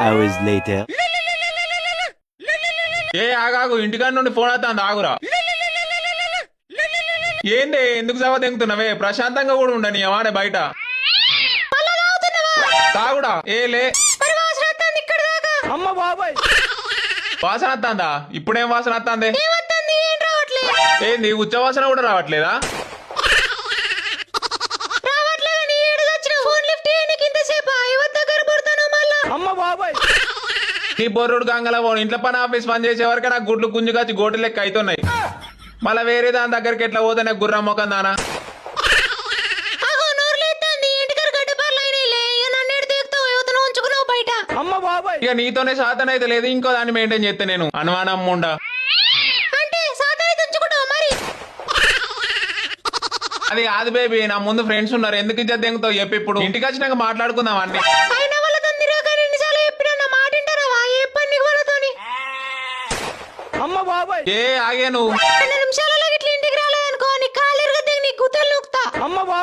hours later. ఏ ఆగాగు, ఇంటికాడ నుండి ఫోన్ అవుతాంది, ఆగురా. ఏంది, ఎందుకు సభ తెంగుతున్నావే? ప్రశాంతంగా కూడా ఉండని ఏమానే బయట తాగుడా. ఏ లే, అమ్మ బాబాయ్ వాసన వస్తుందా? ఇప్పుడేం వాసన వస్తుంది? ఏంది, ఉచ్చ వాసన కూడా రావట్లేదా? అమ్మ బాబాయ్ నీ బొర్రుడు గంగల పోను. ఇంట్లో పని ఆఫీస్ పని చేసే వరకే నాకు గుడ్లు గుంజుకొచ్చి గోటు లెక్క అవుతున్నాయి. మళ్ళా వేరే దాని దగ్గరికి ఎట్లా పోతే నాకు గుర్రం మొక్కం దానా? అమ్మ బాబాయ్ ఇక నీతోనే సాధన అయితే లేదు, ఇంకో దాన్ని మెయింటైన్ చేస్తే నేను అనుమానం ముండా. అది కాదు బేబీ, నా ముందు ఫ్రెండ్స్ ఉన్నారు, ఎందుకు ఇజ్జత్ దెంగుతావు చెప్పి. ఇప్పుడు ఇంటికి వచ్చినాక మాట్లాడుకుందాం అన్ని. అమ్మ బాబాయ్ ఏ ఆగే నువ్వు. అమ్మ బాబాయ్